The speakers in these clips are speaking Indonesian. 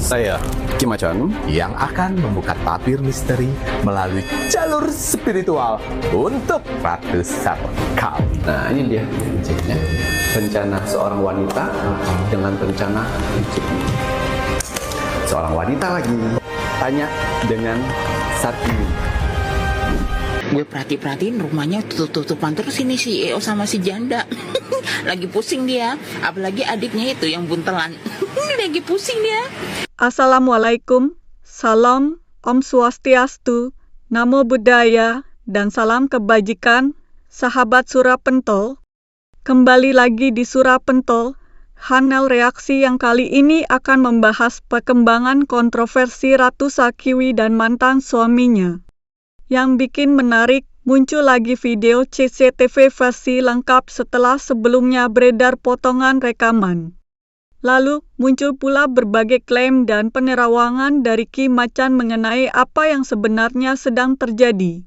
Saya, Kim Achan, yang akan membuka tabir misteri melalui jalur spiritual untuk Ratu Sarkawi. Nah, ini dia ya. Rencana seorang wanita dengan rencana hidupnya. Seorang wanita lagi tanya dengan Sarkawi. Gue perhatiin rumahnya tutup-tutupan terus ini si EO sama si janda. Lagi pusing dia. Apalagi adiknya itu yang buntelan. Lagi pusing dia. Assalamualaikum, salam, Om Swastiastu, Namo Buddhaya, dan salam kebajikan, sahabat Surapentol. Kembali lagi di Surapentol, Hanel Reaksi yang kali ini akan membahas perkembangan kontroversi Ratu Sarkawi dan mantan suaminya. Yang bikin menarik, muncul lagi video CCTV versi lengkap setelah sebelumnya beredar potongan rekaman. Lalu, muncul pula berbagai klaim dan penerawangan dari Kim Achan mengenai apa yang sebenarnya sedang terjadi.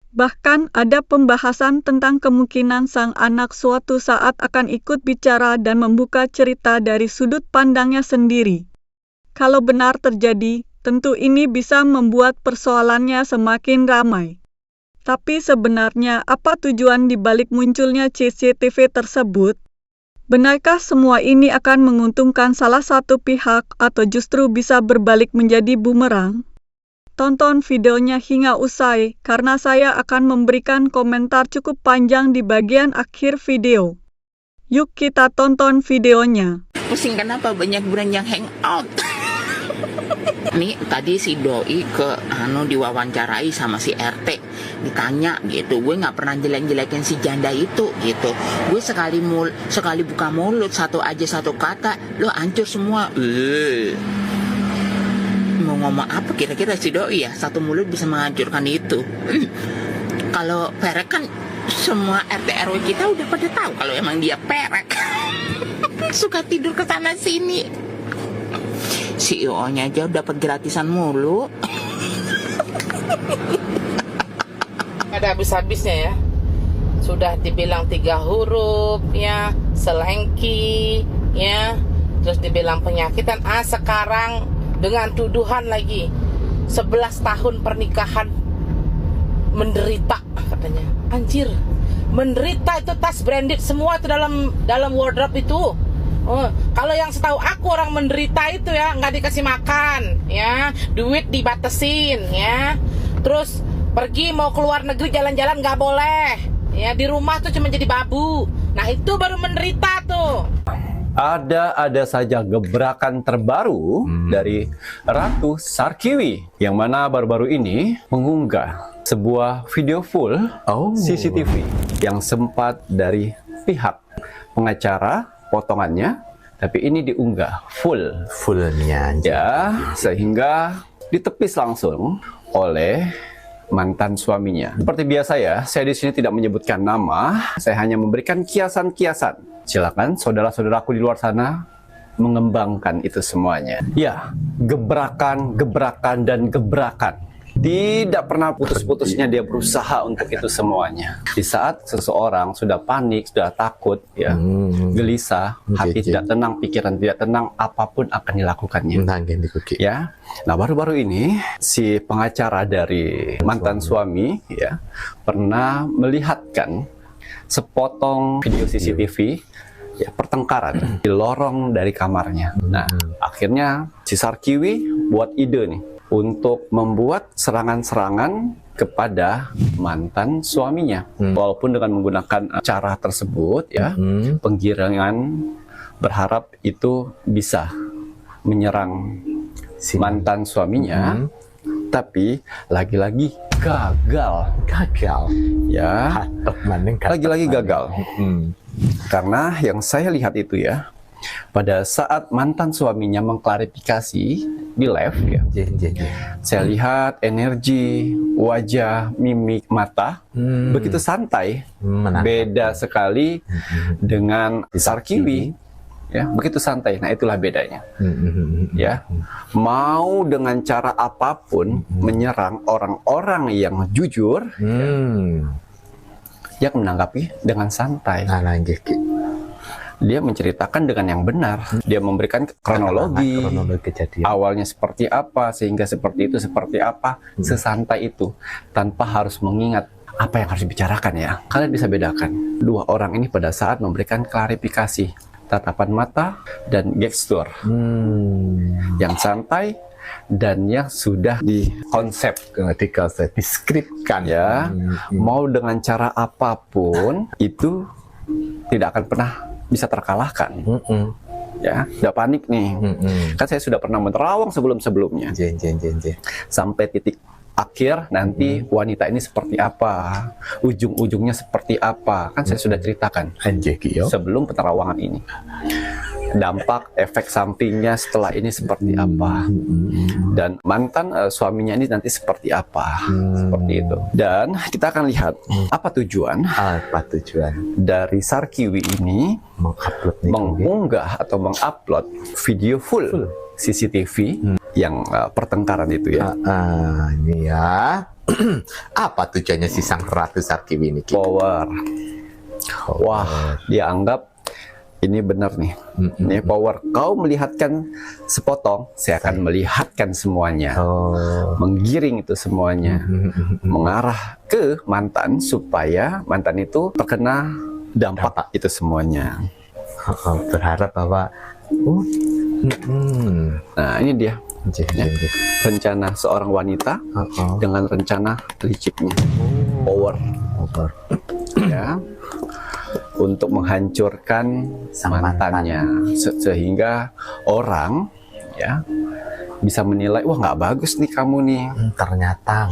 Bahkan ada pembahasan tentang kemungkinan sang anak suatu saat akan ikut bicara dan membuka cerita dari sudut pandangnya sendiri. Kalau benar terjadi, tentu ini bisa membuat persoalannya semakin ramai. Tapi sebenarnya apa tujuan dibalik munculnya CCTV tersebut? Benarkah semua ini akan menguntungkan salah satu pihak atau justru bisa berbalik menjadi bumerang? Tonton videonya hingga usai karena saya akan memberikan komentar cukup panjang di bagian akhir video. Yuk kita tonton videonya. Pusing kenapa banyak brand yang hangout. Nih tadi si Doi ke diwawancarai sama si RT, ditanya gitu, gue nggak pernah jelek-jelekin si janda itu gitu. Gue sekali buka mulut satu kata lo hancur semua. Mau ngomong apa kira-kira si Doi ya? Satu mulut bisa menghancurkan itu. Kalau perek kan semua RT RW kita udah pada tahu kalau emang dia perek. Suka tidur ke sana sini. CEO-nya aja dapat gratisan mulu. Ada habis-habisnya ya. Sudah dibilang 3 huruf ya, selengki ya, terus dibilang penyakitan. Sekarang dengan tuduhan lagi 11 tahun pernikahan menderita katanya. Anjir, menderita itu tas branded semua itu dalam wardrobe itu. Kalau yang setahu aku orang menderita itu ya nggak dikasih makan ya, duit dibatasin ya, terus pergi mau keluar negeri jalan-jalan nggak boleh ya, di rumah tuh cuma jadi babu. Nah itu baru menderita tuh. Ada saja gebrakan terbaru dari Ratu Sarkawi yang mana baru-baru ini mengunggah sebuah video full CCTV yang sempat dari pihak pengacara potongannya, tapi ini diunggah fullnya ya, sehingga ditepis langsung oleh mantan suaminya. Seperti biasa ya, saya di sini tidak menyebutkan nama, saya hanya memberikan kiasan-kiasan. Silakan saudara-saudaraku di luar sana mengembangkan itu semuanya. Ya, gebrakan dan gebrakan. Tidak pernah putus-putusnya dia berusaha untuk itu semuanya. Di saat seseorang sudah panik, sudah takut, ya, gelisah, hati tidak tenang, pikiran tidak tenang, apapun akan dilakukannya. Ya, nah baru-baru ini si pengacara dari mantan suami, ya, pernah melihatkan sepotong video CCTV, ya, pertengkaran di lorong dari kamarnya. Nah, akhirnya si Sarkawi buat ide nih untuk membuat serangan-serangan kepada mantan suaminya, walaupun dengan menggunakan cara tersebut, ya, penggiringan, berharap itu bisa menyerang si mantan suaminya, tapi lagi-lagi gagal, ya, lagi-lagi gagal, karena yang saya lihat itu ya, pada saat mantan suaminya mengklarifikasi di live ya, saya lihat energi, wajah, mimik mata begitu santai, beda sekali dengan Sarkawi, ya, begitu santai. Nah itulah bedanya, ya, mau dengan cara apapun menyerang orang-orang yang jujur, yang menanggapi dengan santai. dia menceritakan dengan yang benar. Dia memberikan kronologi kejadian. awalnya seperti apa, sehingga seperti itu, seperti apa, sesantai itu, tanpa harus mengingat apa yang harus dibicarakan ya. Kalian bisa bedakan dua orang ini pada saat memberikan klarifikasi, tatapan mata dan gestur yang santai dan yang sudah dikonsep, Diskripkan ya. Mau dengan cara apapun itu tidak akan pernah bisa terkalahkan. Ya, udah panik nih. Kan saya sudah pernah menerawang sebelum-sebelumnya. Sampai titik akhir nanti wanita ini seperti apa, ujung-ujungnya seperti apa, kan saya sudah ceritakan sebelum penerawangan ini. Dampak, efek sampingnya setelah ini seperti apa, dan mantan suaminya ini nanti seperti apa, seperti itu. Dan kita akan lihat apa tujuan dari Sarkiwi ini mengunggah atau mengupload video full CCTV yang pertengkaran itu ya. Ini ya. Apa tujuannya si sang Ratu Sarkiwi ini? Power. Wah, dia anggap ini benar nih. Ini power. Kau melihatkan sepotong, saya akan melihatkan semuanya. Menggiring itu semuanya. Mengarah ke mantan supaya mantan itu terkena dampak itu semuanya. Berharap bahwa Nah, ini dia. Ya, rencana seorang wanita dengan rencana liciknya. Power. Ya. Untuk menghancurkan mantannya sehingga orang ya bisa menilai, wah nggak bagus nih kamu nih. Ternyata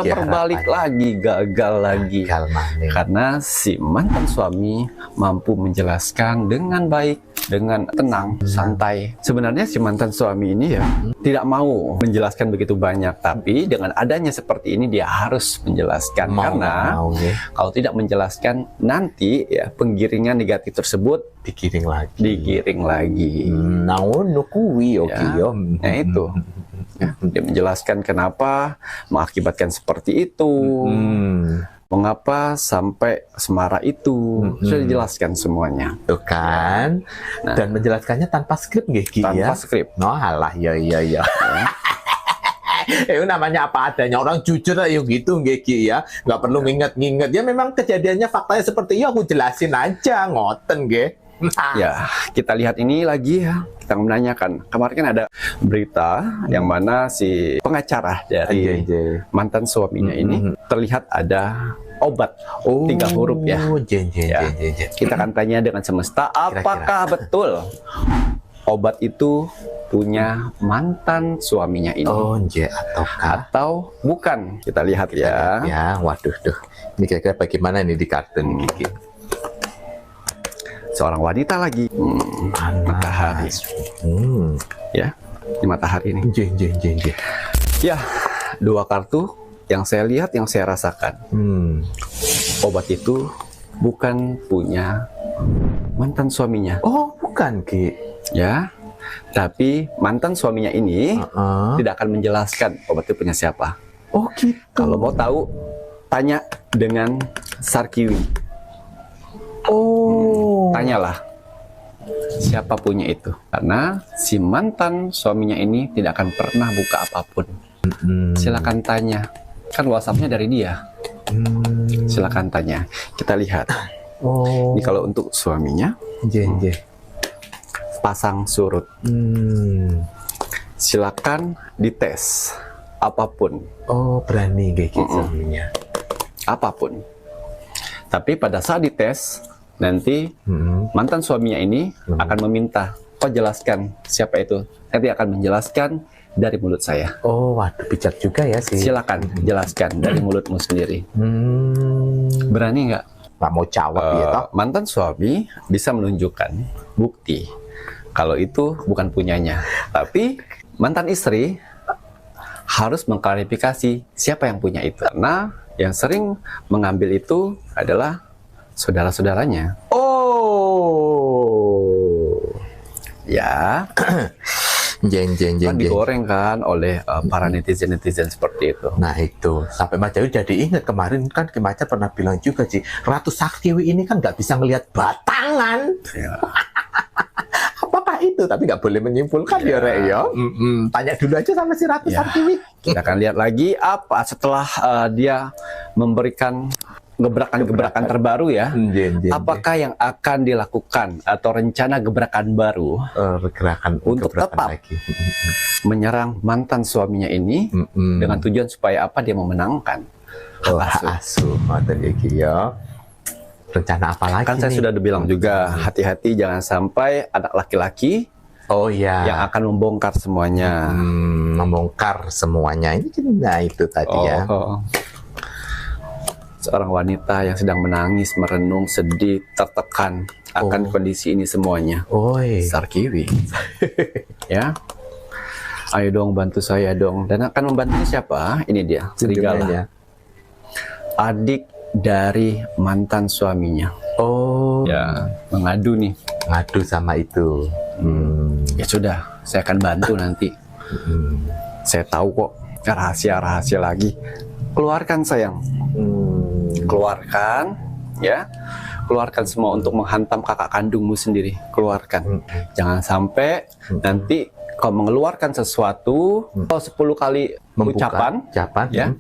berbalik lagi, gagal lagi. Karena si mantan suami mampu menjelaskan dengan baik, dengan tenang, santai. Sebenarnya si mantan suami ini ya tidak mau menjelaskan begitu banyak, tapi dengan adanya seperti ini dia harus menjelaskan. Karena kalau tidak menjelaskan nanti ya penggiringan negatif tersebut digiring lagi. Nah itu ya, dia menjelaskan kenapa mengakibatkan seperti itu, mengapa sampai semarah itu, sudah dijelaskan semuanya. Tuh kan. Nah, dan menjelaskannya tanpa skrip tanpa skrip. Alah ya. Namanya apa adanya, orang jujur ayo gitu Gi ya, nggak perlu nginget-nginget ya, memang kejadiannya faktanya seperti itu, aku jelasin aja ngoten Gi. Ya, kita lihat ini lagi ya. Kita menanyakan. Kemarin kan ada berita yang mana si pengacara dari mantan suaminya ini terlihat ada obat 3 huruf ya. Kita akan tanya dengan semesta, apakah betul obat itu punya mantan suaminya ini? Atau bukan? Kita lihat ya. Waduh, ini kira-kira bagaimana nih di kartun Gigi? Seorang wanita lagi, matahari, ya, di matahari ini. Ya, 2 kartu yang saya lihat, yang saya rasakan. Obat itu bukan punya mantan suaminya. Oh, bukan Ki. Ya, tapi mantan suaminya ini tidak akan menjelaskan obat itu punya siapa. Oh gitu. Kalau mau tahu, tanya dengan Sarkiwi. Tanyalah siapa punya itu, karena si mantan suaminya ini tidak akan pernah buka apapun. Silakan tanya, kan WhatsApp-nya dari dia. Silakan tanya, kita lihat. Ini kalau untuk suaminya, pasang surut. Silakan dites apapun. Berani kayak suaminya. Apapun. Tapi pada saat dites, nanti mantan suaminya ini akan meminta, kau jelaskan siapa itu. Saya tidak akan menjelaskan dari mulut saya. Waduh, bijak juga ya sih. Silakan jelaskan dari mulutmu sendiri. Berani nggak? Nggak mau jawab ya toh? Mantan suami bisa menunjukkan bukti kalau itu bukan punyanya. Tapi mantan istri harus mengklarifikasi siapa yang punya itu. Karena yang sering mengambil itu adalah saudara-saudaranya. Ya. Kan digoreng kan oleh para netizen-netizen seperti itu. Nah itu, sampai Mas Jawi jadi ingat kemarin kan Ki Macan pernah bilang juga sih, Ratu Sarkiwi ini kan nggak bisa ngelihat batangan. Ya. Apakah itu? Tapi nggak boleh menyimpulkan ya, Rek ya. Tanya dulu aja sama si Ratu Ya. Sarkiwi. Kita akan lihat lagi apa setelah dia memberikan gebrakan-gebrakan terbaru ya. Apakah yang akan dilakukan atau rencana gebrakan baru Gerakan untuk gebrakan tetap lagi. menyerang mantan suaminya ini dengan tujuan supaya apa, dia memenangkan Oh, hak asuh. hak asuh, ngoten iki ya. Rencana apa lagi Kan saya nih? sudah bilang juga, hati-hati jangan sampai anak laki-laki Oh iya. yang akan membongkar semuanya. Membongkar semuanya. Nah itu tadi ya. Seorang wanita yang sedang menangis, merenung, sedih, tertekan akan kondisi ini semuanya. Oi. Sarkiwi. Ya. Ayo dong bantu saya dong. Dan akan membantu siapa? Ini dia, Serigala. Kunjungannya. Adik dari mantan suaminya. Oh. Ya, mengadu nih. Ngadu sama itu. Ya sudah, saya akan bantu nanti. Saya tahu kok rahasia-rahasia lagi. Keluarkan sayang. Keluarkan, ya. Keluarkan semua untuk menghantam kakak kandungmu sendiri. Keluarkan. Jangan sampai nanti kau mengeluarkan sesuatu, kau 10 kali ucapan, ya.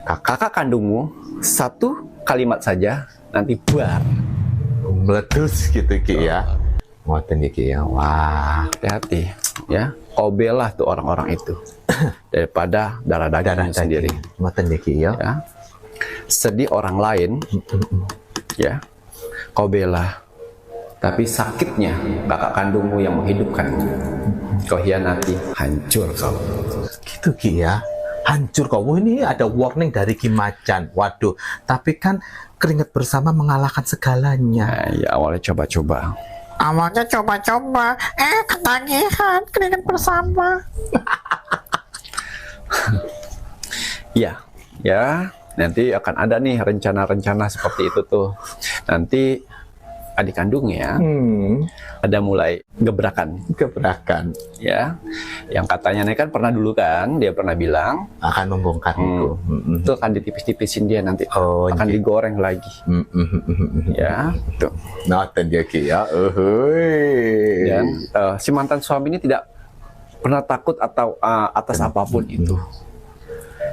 Kakak kandungmu satu kalimat saja nanti buar. Meletus gitu Ki ya. Ngoten iki ya. Wah, Hati-hati, ya. Kau bela tuh orang-orang itu daripada darah dagingmu sendiri. Ngoten iki ya. Ya. Sedih orang lain, ya. Kau bela. Tapi sakitnya kakak kandungmu yang menghidupkanmu, kau hianati, hancur kau. Gitu Ki ya. Hancur kau. Wah, ini ada warning dari Ki Macan. Waduh, tapi kan keringat bersama mengalahkan segalanya. Nah, ya awalnya coba-coba. Awalnya coba-coba, ketagihan, keringat bersama. Ya, ya. Nanti akan ada nih rencana-rencana seperti itu tuh. Nanti adik kandungnya ada mulai gebrakan, ya. Yang katanya nih kan pernah dulu kan, dia pernah bilang Akan membongkar itu. itu akan ditipis-tipisin dia nanti, Oh, akan iya. digoreng lagi, ya. Tuh. Ngoten ya Ki ya. Dan si mantan suami ini tidak pernah takut atau atas apapun itu.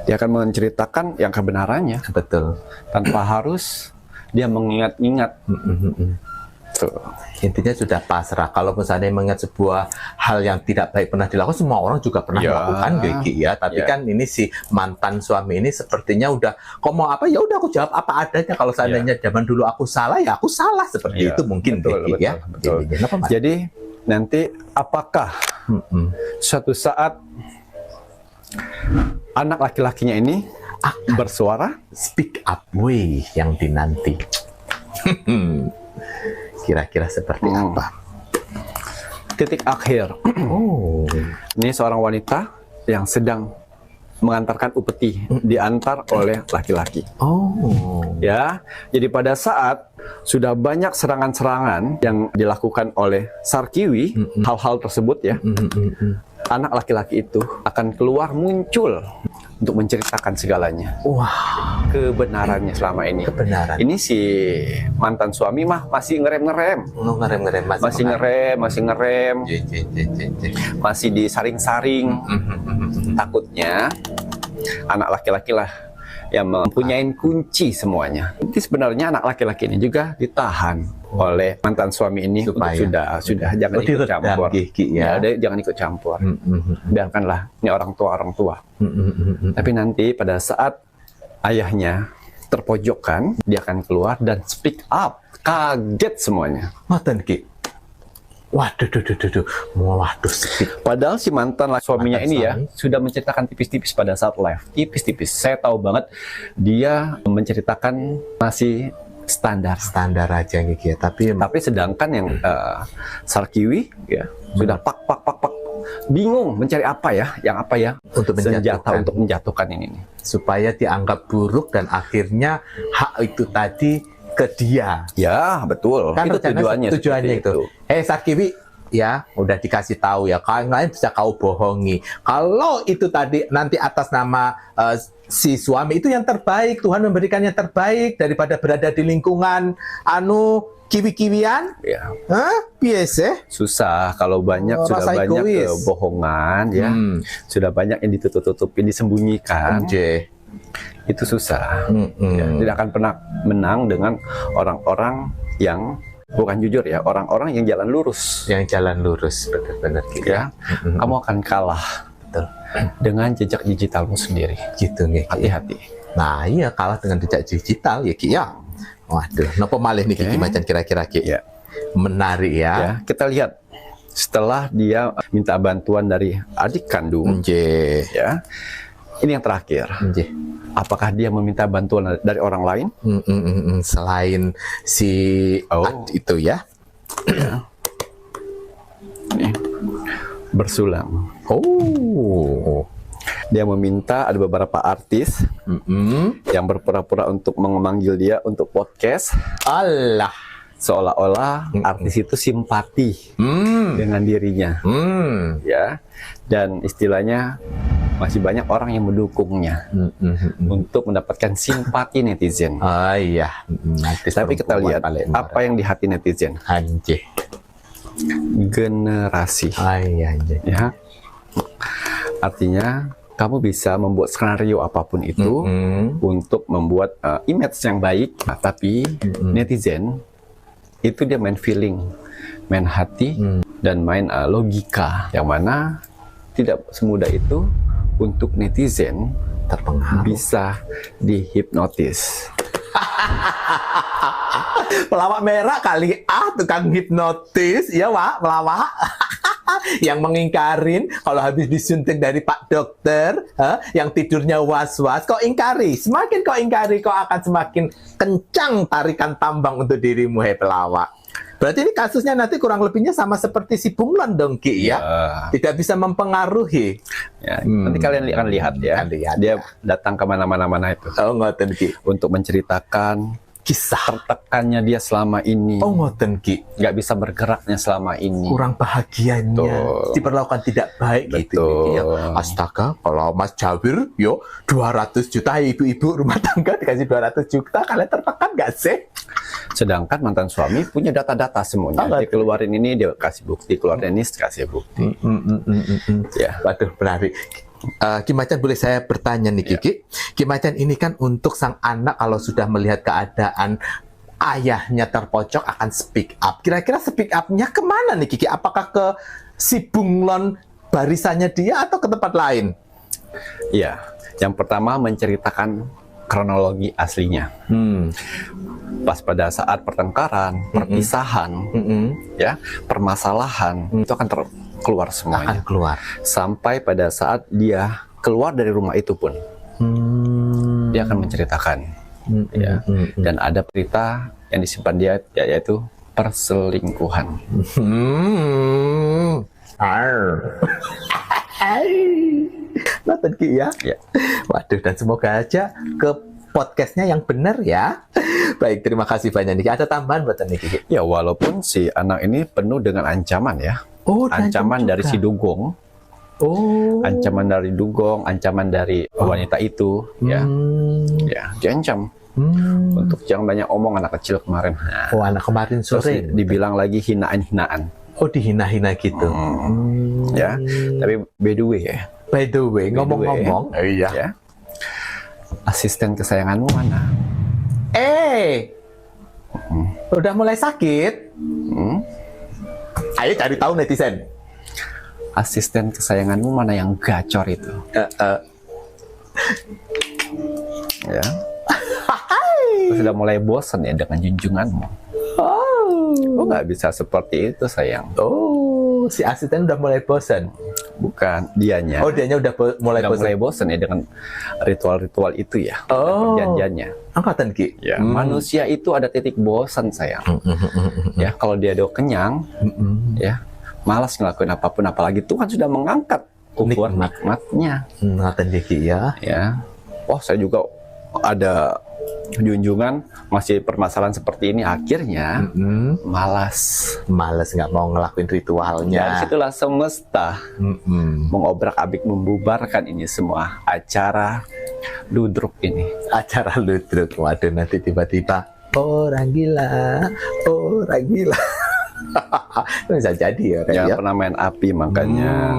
Dia akan menceritakan yang kebenarannya Betul. tanpa harus dia mengingat-ingat. Tuh. Intinya sudah pasrah. Kalau misalnya mengingat sebuah hal yang tidak baik pernah dilakukan, semua orang juga pernah Ya. melakukan Ki ya. Tapi Ya. kan ini si mantan suami ini sepertinya udah, kok mau apa ya udah aku jawab apa adanya. Kalau seandainya zaman dulu aku salah ya aku salah, seperti Ya. itu mungkin Betul, Ki ya. betul. Intinya apa, Mas? Jadi nanti apakah suatu saat anak laki-lakinya ini bersuara? Speak up way yang dinanti. Kira-kira seperti apa? Titik akhir. Oh. Ini seorang wanita yang sedang mengantarkan upeti, diantar oleh laki-laki. Oh. Ya, jadi pada saat sudah banyak serangan-serangan yang dilakukan oleh Sarkiwi, hal-hal tersebut ya, anak laki-laki itu akan keluar muncul untuk menceritakan segalanya, Wah, kebenarannya selama ini. kebenaran. Ini si mantan suami mah masih ngerem-ngerem, Oh, ngerem-ngerem masih ngerem, masih disaring-saring. Takutnya anak laki-laki lah yang mempunyai kunci semuanya. Jadi sebenarnya anak laki-laki ini juga ditahan oleh mantan suami ini Supaya. untuk sudah jangan ikut diredam, campur. Ki, ya. Jangan ikut campur. Biarkanlah ini orang tua. Tapi nanti pada saat ayahnya terpojokkan, dia akan keluar dan speak up. Kaget semuanya. Ngoten Ki. Waduh, waduh, speak. Padahal si mantan suaminya Mantan ini ya suami. sudah menceritakan tipis-tipis pada saat live. Tipis-tipis. Saya tahu banget dia menceritakan masih standar. Standar aja Ki ya. Tapi Sedangkan yang Sarkiwi ya sudah pak. Bingung mencari apa ya? Yang apa ya? Untuk Senjata menjatuhkan. untuk menjatuhkan ini nih. supaya dianggap buruk dan akhirnya hak itu tadi ke dia. Ya, betul. Kan Itu tujuannya. tujuannya seperti itu. Sarkiwi, ya, udah dikasih tahu ya. Kalau yang lain bisa kau bohongi. Kalau itu tadi nanti atas nama si suami itu yang terbaik, Tuhan memberikan yang terbaik daripada berada di lingkungan kiwi-kiwian. Ya. Hah? Biasa. Susah kalau banyak sudah Rasa banyak egois. kebohongan ya. Sudah banyak yang ditutup-tutupin, disembunyikan. Itu susah. Ya, tidak akan pernah menang dengan orang-orang yang bukan jujur ya, orang-orang yang jalan lurus. Yang jalan lurus, benar-benar gitu. Ya, kamu akan kalah Betul. dengan jejak digitalmu sendiri. Gitu nih. Hati-hati. Nah, iya kalah dengan jejak digital ya Ki ya. Waduh, nopo malih nih Ki Macan kira-kira Ki. Ya. Menarik ya. Ya, kita lihat setelah dia minta bantuan dari adik kandung, Nggih. ya. Ini yang terakhir. Nggih. Apakah dia meminta bantuan dari orang lain? Selain si itu ya. Nih, bersulang. Oh. Dia meminta ada beberapa artis yang berpura-pura untuk memanggil dia untuk podcast, Allah. seolah-olah artis itu simpati dengan dirinya, ya. Dan istilahnya masih banyak orang yang mendukungnya untuk mendapatkan simpati netizen. Ah iya. Tapi kita lihat apa yang di hati netizen. Anjir. Generasi. Iya, anjir. Ya. Artinya kamu bisa membuat skenario apapun itu untuk membuat image yang baik, tapi netizen itu dia main feeling, main hati, dan main logika, yang mana tidak semudah itu untuk netizen Terpengaruh. bisa dihipnotis. Pelawak merah kali tukang hipnotis ya Wak, pelawak. Yang mengingkarin kalau habis disuntik dari Pak Dokter, yang tidurnya was-was, kok ingkari? Semakin kau ingkari, kau akan semakin kencang tarikan tambang untuk dirimu, hei pelawak. Berarti ini kasusnya nanti kurang lebihnya sama seperti si Bunglon dong Ki ya? Tidak bisa mempengaruhi. Ya, nanti kalian akan lihat ya. Akan lihat, dia ya. datang ke mana-mana itu Oh ngoten Ki. untuk menceritakan Kisah. tertekannya dia selama ini, Oh ngoten Ki. nggak bisa bergeraknya selama ini. Kurang bahagianya, Betul. diperlakukan tidak baik gitu. Betul. Ya. Astaga, kalau Mas Jawir, yo 200 juta ibu-ibu rumah tangga dikasih 200 juta, kalian tertekan nggak sih? Sedangkan mantan suami punya data-data semuanya. Dia keluarin ini, dia kasih bukti, keluarin ini, kasih bukti. Ya. Waduh, menarik. Ki Macan, boleh saya bertanya nih Kiki? Ki Macan, ini kan untuk sang anak kalau sudah melihat keadaan ayahnya terpojok akan speak up. Kira-kira speak up-nya kemana nih Kiki? Apakah ke si Bunglon barisannya dia atau ke tempat lain? Iya. Yang pertama menceritakan kronologi aslinya. Pas pada saat pertengkaran, perpisahan, ya, permasalahan, itu akan keluar semuanya. Akan keluar. Sampai pada saat dia keluar dari rumah itu pun, dia akan menceritakan. Ya. Dan ada cerita yang disimpan dia, yaitu perselingkuhan. Nonton Ki ya? Ya. Waduh, dan semoga aja ke podcastnya yang benar ya. Baik, terima kasih banyak Niki. Ada tambahan buat Niki? Ya, walaupun si anak ini penuh dengan ancaman ya. Oh, ancaman dari si Dugong. Oh. Ancaman dari Dugong, ancaman dari wanita itu, ya. Ya, diancam. Untuk jangan banyak omong anak kecil kemarin. Nah, Oh, anak kemarin terus sore. dibilang lagi hinaan-hinaan. Oh, dihina-hina gitu. Ya, tapi by the way ya. By the way, ngomong-ngomong, iya. Ya. Asisten kesayanganmu mana? Udah mulai sakit? Ayo cari tahu netizen. Asisten kesayanganmu mana yang gacor itu? Ya. Terus sudah mulai bosan ya dengan junjunganmu. Oh, nggak bisa seperti itu sayang. Oh, si asisten udah mulai bosan. Bukan, dianya. Oh, dianya udah mulai Udah bosan. mulai bosan ya dengan ritual-ritual itu ya. Oh. Perjanjiannya. Angkatan Ki. Ya, manusia itu ada titik bosan sayang. Ya, kalau dia udah kenyang, ya, malas ngelakuin apapun, apalagi Tuhan sudah mengangkat ukuran nikmatnya. Angkatan Ki ya. Ya, wah saya juga ada junjungan masih permasalahan seperti ini, akhirnya malas. Males nggak mau ngelakuin Dari ritualnya. situlah semesta mengobrak-abrik, membubarkan ini semua acara ludruk ini. Acara ludruk. Waduh, nanti tiba-tiba orang gila, orang gila. Bisa jadi ya, Ren, Yang ya. pernah main api makanya.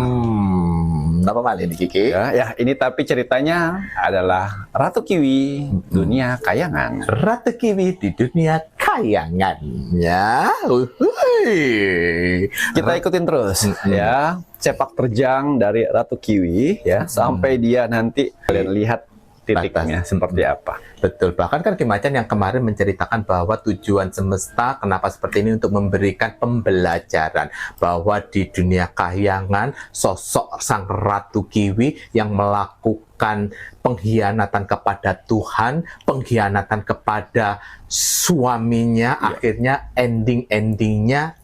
Apa malah ini Kiki? Ya, ini tapi ceritanya adalah Ratu Kiwi dunia kayangan. Ratu Kiwi di dunia kayangan, ya. Uhuy. Kita ikutin terus ya sepak terjang dari Ratu Kiwi ya sampai dia nanti kalian lihat titiknya seperti apa. Betul, bahkan kan Ki Macan yang kemarin menceritakan bahwa tujuan semesta kenapa seperti ini untuk memberikan pembelajaran bahwa di dunia kahyangan sosok sang Ratu Kiwi yang melakukan pengkhianatan kepada Tuhan, pengkhianatan kepada suaminya, akhirnya ending-endingnya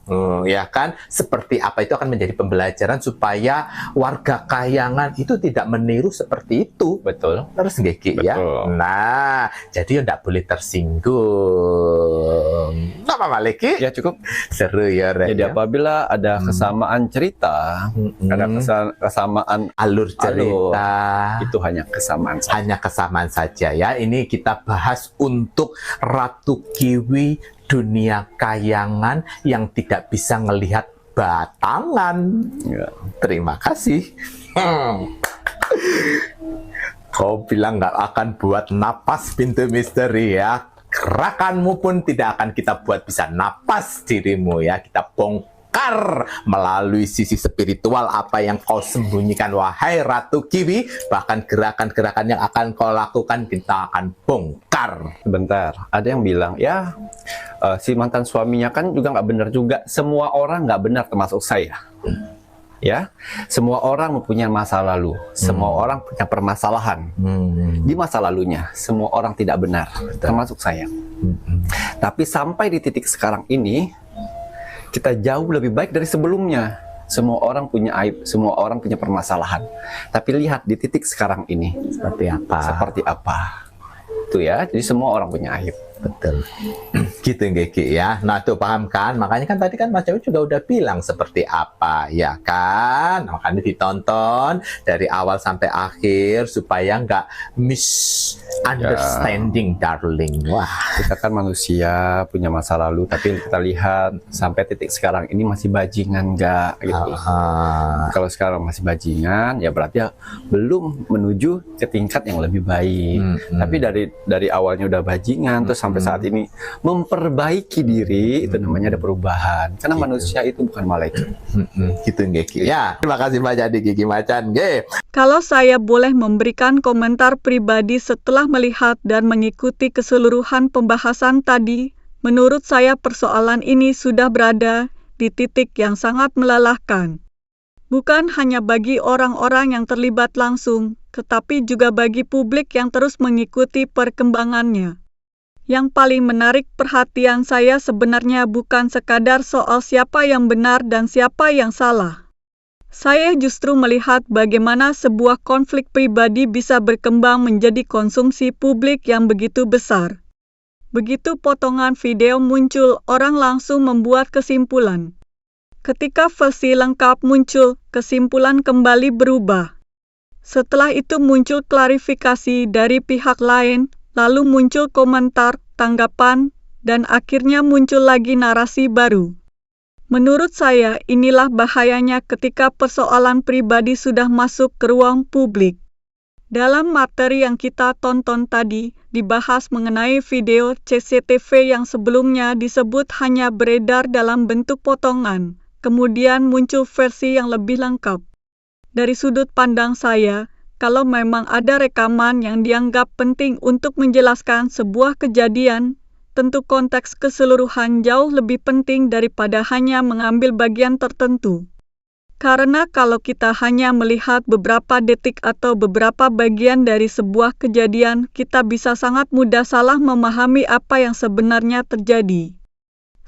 ya kan seperti apa, itu akan menjadi pembelajaran supaya warga kahyangan itu tidak meniru seperti itu. Betul. Terus nggih, Ki, ya. Betul. Nah, jadi tidak boleh tersinggung. Apa balik, Ki? Ya cukup. Seru ya, Ren. Jadi Ya. apabila ada kesamaan cerita, ada kesamaan Alur cerita itu hanya kesamaan saja. hanya kesamaan saja ya. Ini kita bahas untuk Ratu Kiwi dunia kayangan yang tidak bisa ngelihat batangan. Ya. Terima kasih. Kau bilang nggak akan buat napas pintu misteri ya. Gerakanmu pun tidak akan kita buat bisa napas dirimu ya. Kita bongkar melalui sisi spiritual apa yang kau sembunyikan, wahai Ratu Kiwi. Bahkan gerakan-gerakan yang akan kau lakukan kita akan bongkar. Bentar, ada yang bilang ya si mantan suaminya kan juga nggak benar juga. Semua orang nggak benar termasuk saya. Ya, semua orang mempunyai masa lalu, semua orang punya permasalahan di masa lalunya. Semua orang tidak benar, termasuk saya. Tapi sampai di titik sekarang ini, kita jauh lebih baik dari sebelumnya. Semua orang punya aib, semua orang punya permasalahan. Tapi lihat di titik sekarang ini, Seperti apa? seperti apa? Itu ya, jadi semua orang punya aib. Betul. Gitu Geki ya. Nah tuh paham kan? Makanya kan tadi kan Mas Jawi juga udah bilang seperti apa ya kan? Makanya ditonton dari awal sampai akhir supaya nggak misunderstanding darling. Wah. Kita kan manusia punya masa lalu, tapi kita lihat sampai titik sekarang ini masih bajingan nggak gitu. Kalau sekarang masih bajingan, ya berarti ya belum menuju ke tingkat yang lebih baik. Tapi dari awalnya udah bajingan, terus sampai saat ini memperbaiki diri, itu namanya ada perubahan. Karena manusia itu bukan malaikat. Gitu Geki. Ya, terima kasih banyak di Gigi Macan. Ge. Kalau saya boleh memberikan komentar pribadi setelah melihat dan mengikuti keseluruhan pembahasan tadi, menurut saya persoalan ini sudah berada di titik yang sangat melelahkan. Bukan hanya bagi orang-orang yang terlibat langsung, tetapi juga bagi publik yang terus mengikuti perkembangannya. Yang paling menarik perhatian saya sebenarnya bukan sekadar soal siapa yang benar dan siapa yang salah. Saya justru melihat bagaimana sebuah konflik pribadi bisa berkembang menjadi konsumsi publik yang begitu besar. Begitu potongan video muncul, orang langsung membuat kesimpulan. Ketika versi lengkap muncul, kesimpulan kembali berubah. Setelah itu muncul klarifikasi dari pihak lain, lalu muncul komentar, tanggapan, dan akhirnya muncul lagi narasi baru. Menurut saya, inilah bahayanya ketika persoalan pribadi sudah masuk ke ruang publik. Dalam materi yang kita tonton tadi, dibahas mengenai video CCTV yang sebelumnya disebut hanya beredar dalam bentuk potongan, kemudian muncul versi yang lebih lengkap. Dari sudut pandang saya, kalau memang ada rekaman yang dianggap penting untuk menjelaskan sebuah kejadian, tentu konteks keseluruhan jauh lebih penting daripada hanya mengambil bagian tertentu. Karena kalau kita hanya melihat beberapa detik atau beberapa bagian dari sebuah kejadian, kita bisa sangat mudah salah memahami apa yang sebenarnya terjadi.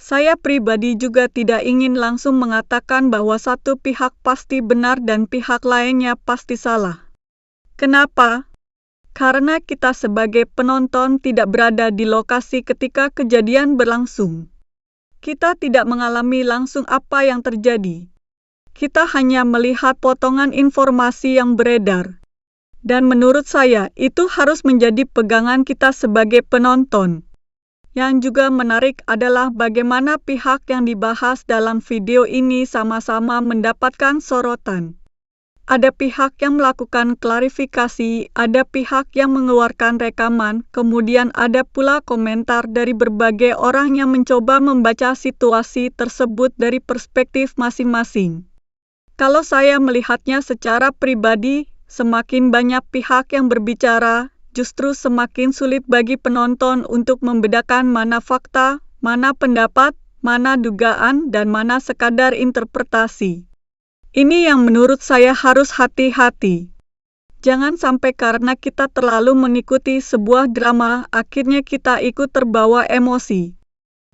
Saya pribadi juga tidak ingin langsung mengatakan bahwa satu pihak pasti benar dan pihak lainnya pasti salah. Kenapa? karena kita sebagai penonton tidak berada di lokasi ketika kejadian berlangsung. Kita tidak mengalami langsung apa yang terjadi. Kita hanya melihat potongan informasi yang beredar. Dan menurut saya, itu harus menjadi pegangan kita sebagai penonton. Yang juga menarik adalah bagaimana pihak yang dibahas dalam video ini sama-sama mendapatkan sorotan. Ada pihak yang melakukan klarifikasi, ada pihak yang mengeluarkan rekaman, kemudian ada pula komentar dari berbagai orang yang mencoba membaca situasi tersebut dari perspektif masing-masing. Kalau saya melihatnya secara pribadi, semakin banyak pihak yang berbicara, justru semakin sulit bagi penonton untuk membedakan mana fakta, mana pendapat, mana dugaan, dan mana sekadar interpretasi. Ini yang menurut saya harus hati-hati. Jangan sampai karena kita terlalu mengikuti sebuah drama, akhirnya kita ikut terbawa emosi.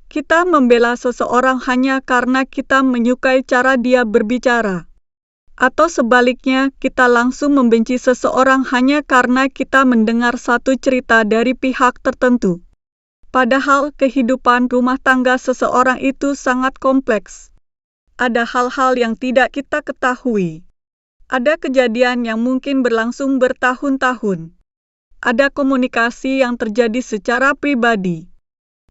Kita membela seseorang hanya karena kita menyukai cara dia berbicara. Atau sebaliknya, kita langsung membenci seseorang hanya karena kita mendengar satu cerita dari pihak tertentu. Padahal kehidupan rumah tangga seseorang itu sangat kompleks. Ada hal-hal yang tidak kita ketahui. Ada kejadian yang mungkin berlangsung bertahun-tahun. Ada komunikasi yang terjadi secara pribadi.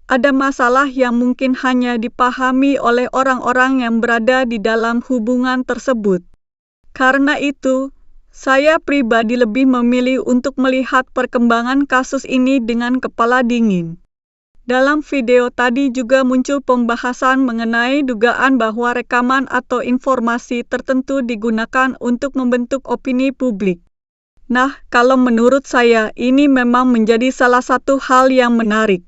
Ada masalah yang mungkin hanya dipahami oleh orang-orang yang berada di dalam hubungan tersebut. Karena itu, saya pribadi lebih memilih untuk melihat perkembangan kasus ini dengan kepala dingin. Dalam video tadi juga muncul pembahasan mengenai dugaan bahwa rekaman atau informasi tertentu digunakan untuk membentuk opini publik. Nah, kalau menurut saya, ini memang menjadi salah satu hal yang menarik.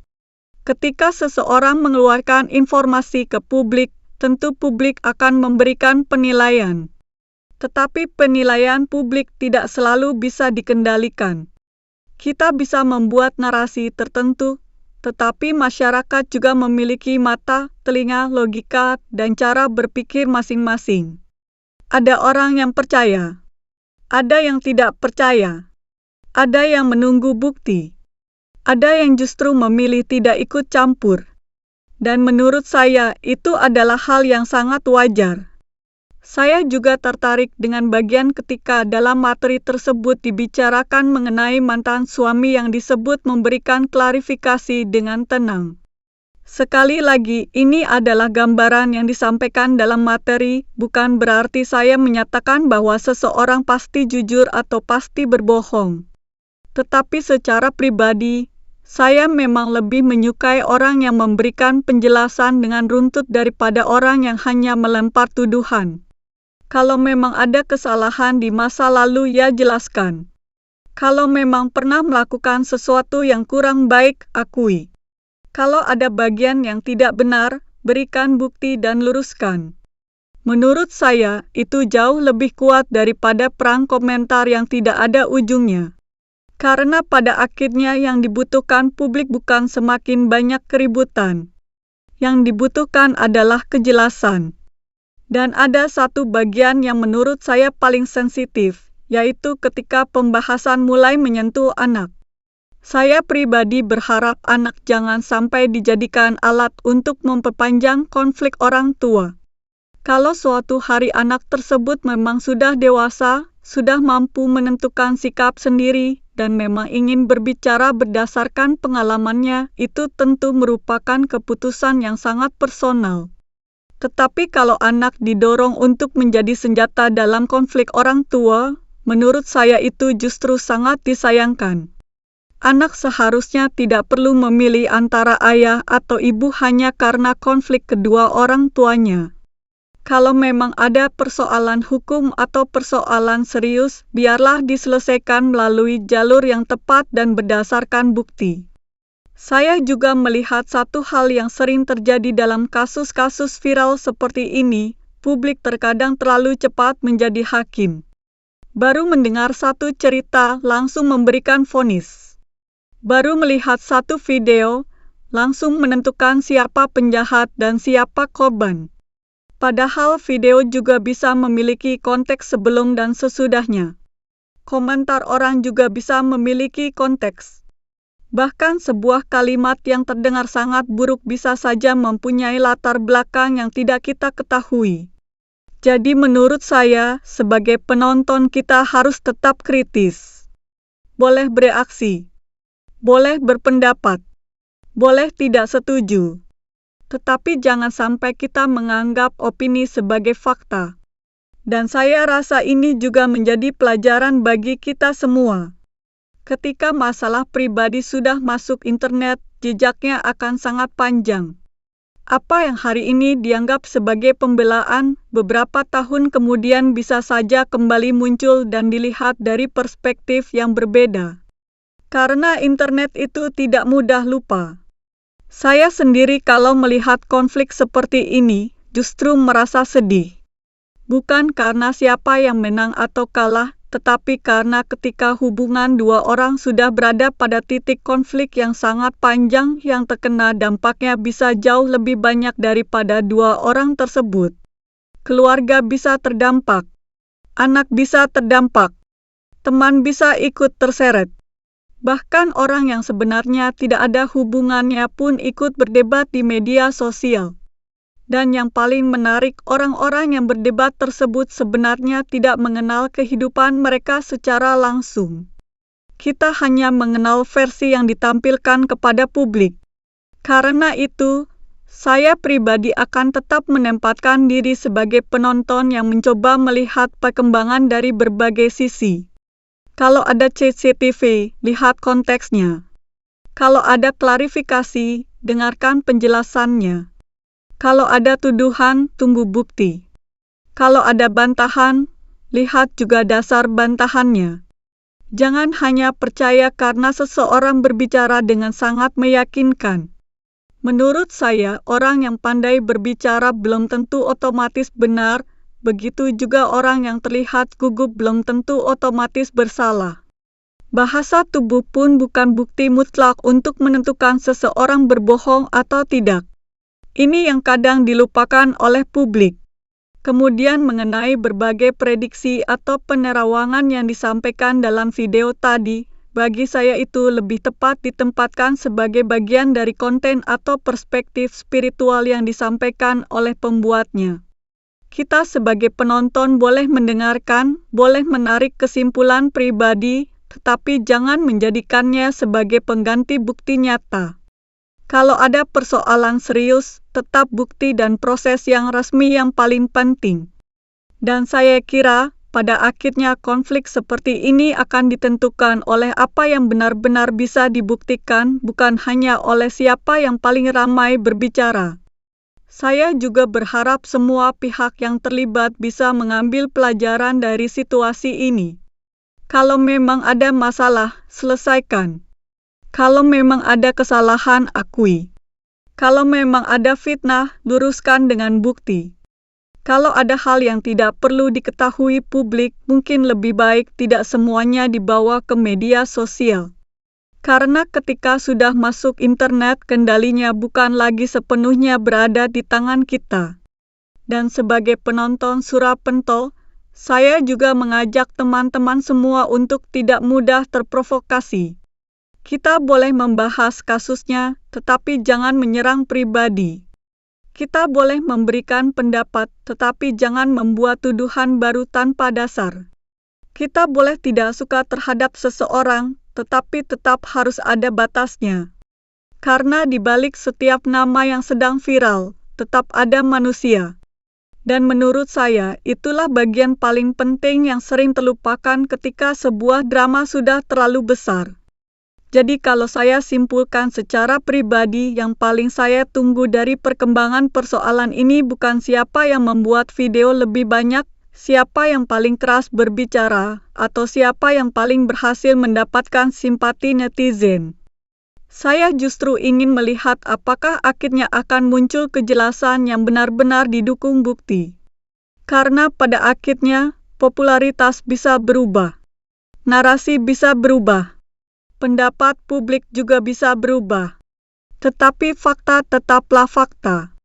Ketika seseorang mengeluarkan informasi ke publik, tentu publik akan memberikan penilaian. Tetapi penilaian publik tidak selalu bisa dikendalikan. Kita bisa membuat narasi tertentu, tetapi masyarakat juga memiliki mata, telinga, logika, dan cara berpikir masing-masing. Ada orang yang percaya, ada yang tidak percaya, ada yang menunggu bukti, ada yang justru memilih tidak ikut campur. Dan menurut saya, itu adalah hal yang sangat wajar. Saya juga tertarik dengan bagian ketika dalam materi tersebut dibicarakan mengenai mantan suami yang disebut memberikan klarifikasi dengan tenang. Sekali lagi, ini adalah gambaran yang disampaikan dalam materi, bukan berarti saya menyatakan bahwa seseorang pasti jujur atau pasti berbohong. Tetapi secara pribadi, saya memang lebih menyukai orang yang memberikan penjelasan dengan runtut daripada orang yang hanya melempar tuduhan. Kalau memang ada kesalahan di masa lalu, ya jelaskan. Kalau memang pernah melakukan sesuatu yang kurang baik, akui. Kalau ada bagian yang tidak benar, berikan bukti dan luruskan. Menurut saya, itu jauh lebih kuat daripada perang komentar yang tidak ada ujungnya. Karena pada akhirnya yang dibutuhkan publik bukan semakin banyak keributan. Yang dibutuhkan adalah kejelasan. Dan ada satu bagian yang menurut saya paling sensitif, yaitu ketika pembahasan mulai menyentuh anak. Saya pribadi berharap anak jangan sampai dijadikan alat untuk memperpanjang konflik orang tua. Kalau suatu hari anak tersebut memang sudah dewasa, sudah mampu menentukan sikap sendiri, dan memang ingin berbicara berdasarkan pengalamannya, itu tentu merupakan keputusan yang sangat personal. Tetapi kalau anak didorong untuk menjadi senjata dalam konflik orang tua, menurut saya itu justru sangat disayangkan. Anak seharusnya tidak perlu memilih antara ayah atau ibu hanya karena konflik kedua orang tuanya. Kalau memang ada persoalan hukum atau persoalan serius, biarlah diselesaikan melalui jalur yang tepat dan berdasarkan bukti. Saya juga melihat satu hal yang sering terjadi dalam kasus-kasus viral seperti ini, publik terkadang terlalu cepat menjadi hakim. Baru mendengar satu cerita, langsung memberikan vonis. Baru melihat satu video, langsung menentukan siapa penjahat dan siapa korban. Padahal video juga bisa memiliki konteks sebelum dan sesudahnya. Komentar orang juga bisa memiliki konteks. Bahkan sebuah kalimat yang terdengar sangat buruk bisa saja mempunyai latar belakang yang tidak kita ketahui. Jadi menurut saya, sebagai penonton kita harus tetap kritis. Boleh bereaksi, boleh berpendapat, boleh tidak setuju. Tetapi jangan sampai kita menganggap opini sebagai fakta. Dan saya rasa ini juga menjadi pelajaran bagi kita semua. Ketika masalah pribadi sudah masuk internet, jejaknya akan sangat panjang. Apa yang hari ini dianggap sebagai pembelaan, beberapa tahun kemudian bisa saja kembali muncul dan dilihat dari perspektif yang berbeda. Karena internet itu tidak mudah lupa. Saya sendiri kalau melihat konflik seperti ini, justru merasa sedih. Bukan karena siapa yang menang atau kalah, tetapi karena ketika hubungan dua orang sudah berada pada titik konflik yang sangat panjang, yang terkena dampaknya bisa jauh lebih banyak daripada dua orang tersebut. Keluarga bisa terdampak, anak bisa terdampak, teman bisa ikut terseret. Bahkan orang yang sebenarnya tidak ada hubungannya pun ikut berdebat di media sosial. Dan yang paling menarik, orang-orang yang berdebat tersebut sebenarnya tidak mengenal kehidupan mereka secara langsung. Kita hanya mengenal versi yang ditampilkan kepada publik. Karena itu, saya pribadi akan tetap menempatkan diri sebagai penonton yang mencoba melihat perkembangan dari berbagai sisi. Kalau ada CCTV, lihat konteksnya. Kalau ada klarifikasi, dengarkan penjelasannya. Kalau ada tuduhan, tunggu bukti. Kalau ada bantahan, lihat juga dasar bantahannya. Jangan hanya percaya karena seseorang berbicara dengan sangat meyakinkan. Menurut saya, orang yang pandai berbicara belum tentu otomatis benar, begitu juga orang yang terlihat gugup belum tentu otomatis bersalah. Bahasa tubuh pun bukan bukti mutlak untuk menentukan seseorang berbohong atau tidak. Ini yang kadang dilupakan oleh publik. Kemudian mengenai berbagai prediksi atau penerawangan yang disampaikan dalam video tadi, bagi saya itu lebih tepat ditempatkan sebagai bagian dari konten atau perspektif spiritual yang disampaikan oleh pembuatnya. Kita sebagai penonton boleh mendengarkan, boleh menarik kesimpulan pribadi, tetapi jangan menjadikannya sebagai pengganti bukti nyata. Kalau ada persoalan serius, tetap bukti dan proses yang resmi yang paling penting. Dan saya kira, pada akhirnya konflik seperti ini akan ditentukan oleh apa yang benar-benar bisa dibuktikan, bukan hanya oleh siapa yang paling ramai berbicara. Saya juga berharap semua pihak yang terlibat bisa mengambil pelajaran dari situasi ini. Kalau memang ada masalah, selesaikan. Kalau memang ada kesalahan, akui. Kalau memang ada fitnah, luruskan dengan bukti. Kalau ada hal yang tidak perlu diketahui publik, mungkin lebih baik tidak semuanya dibawa ke media sosial. Karena ketika sudah masuk internet, kendalinya bukan lagi sepenuhnya berada di tangan kita. Dan sebagai penonton Surah Pentol, saya juga mengajak teman-teman semua untuk tidak mudah terprovokasi. Kita boleh membahas kasusnya, tetapi jangan menyerang pribadi. Kita boleh memberikan pendapat, tetapi jangan membuat tuduhan baru tanpa dasar. Kita boleh tidak suka terhadap seseorang, tetapi tetap harus ada batasnya. Karena di balik setiap nama yang sedang viral, tetap ada manusia. Dan menurut saya, itulah bagian paling penting yang sering terlupakan ketika sebuah drama sudah terlalu besar. Jadi kalau saya simpulkan secara pribadi, yang paling saya tunggu dari perkembangan persoalan ini bukan siapa yang membuat video lebih banyak, siapa yang paling keras berbicara, atau siapa yang paling berhasil mendapatkan simpati netizen. Saya justru ingin melihat apakah akhirnya akan muncul kejelasan yang benar-benar didukung bukti. Karena pada akhirnya, popularitas bisa berubah. Narasi bisa berubah. Pendapat publik juga bisa berubah. Tetapi fakta tetaplah fakta.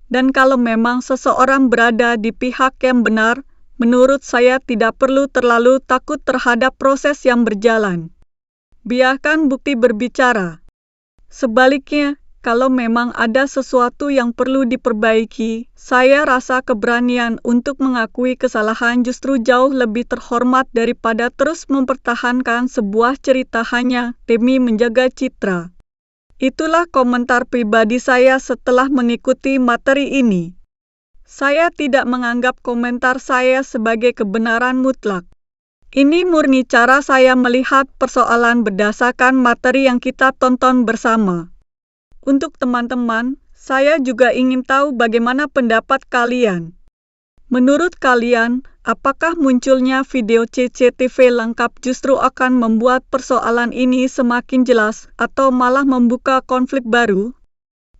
Dan kalau memang seseorang berada di pihak yang benar, menurut saya tidak perlu terlalu takut terhadap proses yang berjalan. Biarkan bukti berbicara. Sebaliknya, kalau memang ada sesuatu yang perlu diperbaiki, saya rasa keberanian untuk mengakui kesalahan justru jauh lebih terhormat daripada terus mempertahankan sebuah cerita hanya demi menjaga citra. Itulah komentar pribadi saya setelah mengikuti materi ini. Saya tidak menganggap komentar saya sebagai kebenaran mutlak. Ini murni cara saya melihat persoalan berdasarkan materi yang kita tonton bersama. Untuk teman-teman, saya juga ingin tahu bagaimana pendapat kalian. Menurut kalian, apakah munculnya video CCTV lengkap justru akan membuat persoalan ini semakin jelas atau malah membuka konflik baru?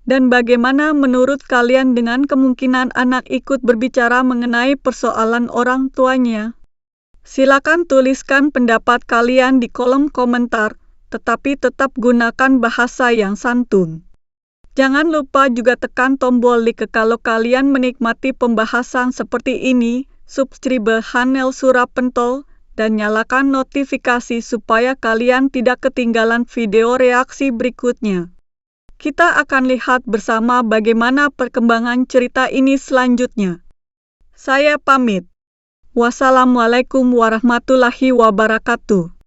Dan bagaimana menurut kalian dengan kemungkinan anak ikut berbicara mengenai persoalan orang tuanya? Silakan tuliskan pendapat kalian di kolom komentar, tetapi tetap gunakan bahasa yang santun. Jangan lupa juga tekan tombol like kalau kalian menikmati pembahasan seperti ini, subscribe channel Surapentol, dan nyalakan notifikasi supaya kalian tidak ketinggalan video reaksi berikutnya. Kita akan lihat bersama bagaimana perkembangan cerita ini selanjutnya. Saya pamit. Wassalamualaikum warahmatullahi wabarakatuh.